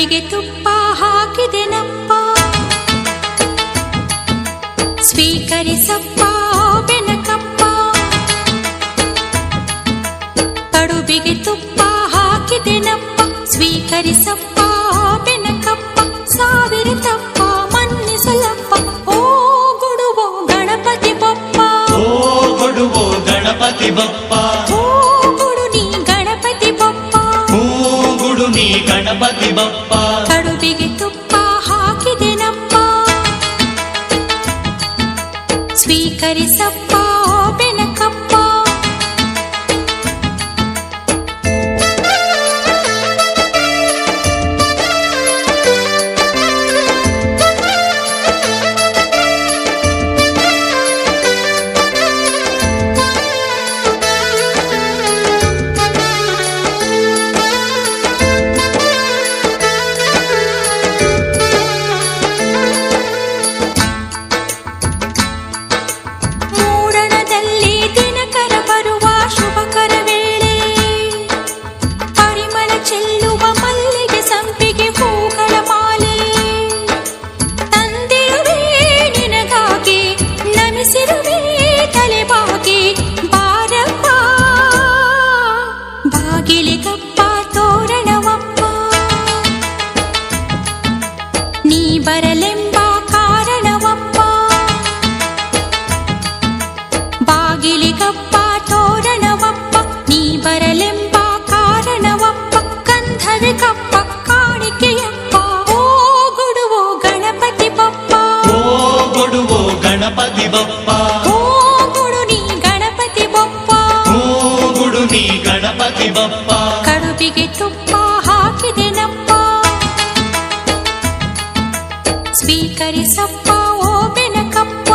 ಕಡುಬಿಗೆ ತುಪ್ಪ ಹಾಕಿದೆನಪ್ಪ, ಸ್ವೀಕರಿಸಪ್ಪ ಬೆನಕಪ್ಪ. ಕಡುಬಿಗೆ ತುಪ್ಪ ಹಾಕಿದೆನಪ್ಪ, ಸ್ವೀಕರಿಸಪ್ಪ ಬೆನಕಪ್ಪ. ಸಾವಿರ ತಪ್ಪ ಮನ್ನಿಸಲಪ್ಪ, ಓ ಗುಡುವೋ ಗಣಪತಿ ಬಪ್ಪ. ಓ ಗುಡುವೋ ಗಣಪತಿ ಬಪ್ಪ, ಓ ಗುಡು ನೀ ಗಣಪತಿ ಬಪ್ಪ. ಓ ಗುಡು ನೀ ಗಣಪತಿ ಬಪ್ಪ. ಕಡುಬಿಗೆ ತುಪ್ಪ ಹಾಕಿದೆನಪ್ಪ, ಸ್ವೀಕರಿಸಪ್ಪ ಬೆನಕಪ್ಪ. ಬಾಗಿಲಿಗಪ್ಪ ತೋರಣವಪ್ಪ, ನೀ ಬರಲೆಂಬ ಕಾರಣವಪ್ಪ. ಬಾಗಿಲಿಗಪ್ಪ ತೋರಣವಪ್ಪ, ನೀ ಬರಲೆಂಬ ಕಾರಣವಪ್ಪ. ಗಂಧದ ಕಪ್ಪ ಕಾಣಿಕೆಯಪ್ಪ, ಓ ಗುಡುವೋ ಗಣಪತಿ ಬಪ್ಪ. ಓ ಗುಡುವೋ ಗಣಪತಿ ಬಪ್ಪ, ಓ ಗುಡು ನೀ ಗಣಪತಿ ಬಪ್ಪ. ಓ ಗುಡು ನೀ ಗಣಪತಿ ಬಪ್ಪ. ಕಡುಬಿಗೆ ತುಪ್ಪ ಹಾಕಿದೆನಪ್ಪ, ಸ್ವೀಕರಿಸಪ್ಪ ಓ ಬೆನಕಪ್ಪ.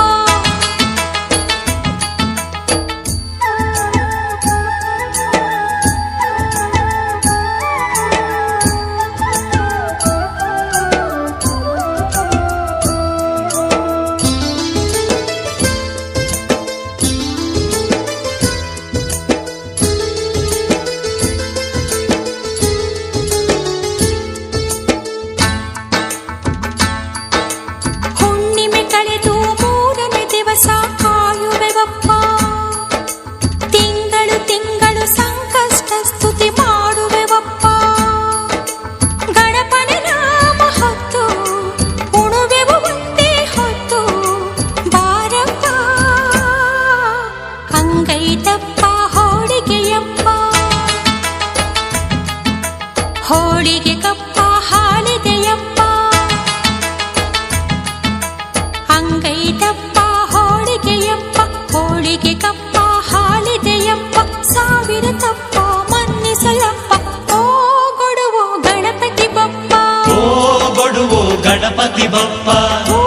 ಹೋಳಿಗೆ ಕಪ್ಪ ಹಾಲಿದೆಯಪ್ಪ, ಅಂಗೈದಪ್ಪ ಹೋಳಿಗೆಯಪ್ಪ. ಹೋಳಿಗೆ ಕಪ್ಪ ಹಾಲಿದೆಯಪ್ಪ, ಸಾವಿರ ತಪ್ಪ ಮನ್ನಿಸಲಪ್ಪ, ಓ ಗುಡುವೋ ಗಣಪತಿ ಬಪ್ಪ. ಓ ಗುಡುವೋ ಗಣಪತಿ ಬಪ್ಪ, ಓ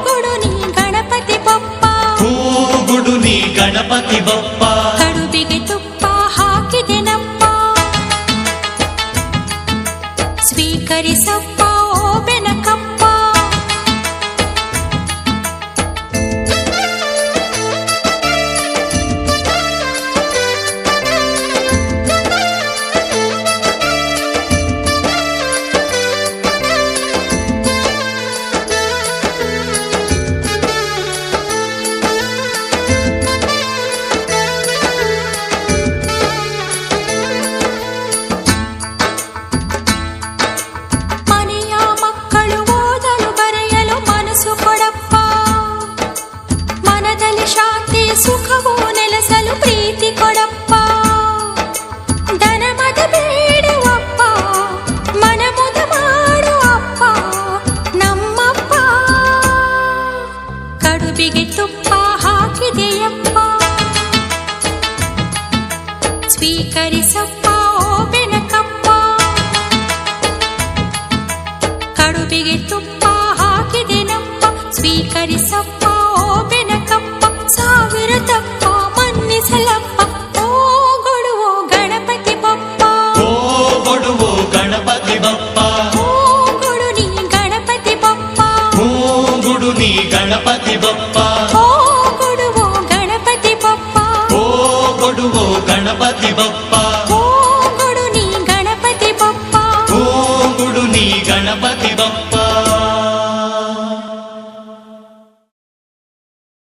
ಗುಡು ನೀ ಗಣಪತಿ ಬಪ್ಪ. ಓ ಗುಡು ನೀ ಗಣಪತಿ ಬಪ್ಪ. ಕಡುಬಿಗೆ ತುಪ್ಪ ಹಾಕಿದೆನಪ್ಪ, ಸ್ವೀಕರಿಸಪ್ಪ ಓ ಬೆನಕಪ್ಪ. ಸುಖವೂ ನೆಲೆಸಲು ಪ್ರೀತಿ ಕೊಡಪ್ಪ, ಧನಮದ ಬೇಡುವಪ್ಪ, ಮನಮುದ ಮಾಡುವಪ್ಪ ನಮ್ಮಪ್ಪ. ಕಡುಬಿಗೆ ತುಪ್ಪ ಹಾಕಿದೆಯಪ್ಪ, ಸ್ವೀಕರಿಸಪ್ಪ ಓ ಬೆನಕಪ್ಪ. ಕಡುಬಿಗೆ ತುಪ್ಪ ಹಾಕಿದೆನಪ್ಪ, ಸ್ವೀಕರಿಸಪ್ಪ ಓ ಬೆನಕಪ್ಪ. ಸಾವಿರ ತಪ್ಪ ಮನ್ನಿಸಲಪ್ಪ, ಓ ಗುಡುವೋ ಗಣಪತಿ ಬಪ್ಪ. ಓ ಗುಡುವೋ ಗಣಪತಿ ಬಪ್ಪ, ಓ ಗುಡು ನೀ ಗಣಪತಿ ಬಪ್ಪ. ಓ ಗುಡು ನೀ ಗಣಪತಿ ಬಪ್ಪ. ಓ ಗುಡುವೋ ಗಣಪತಿ ಬಪ್ಪ. ಓ ಗುಡುವೋ ಗಣಪತಿ ಬಪ್ಪ.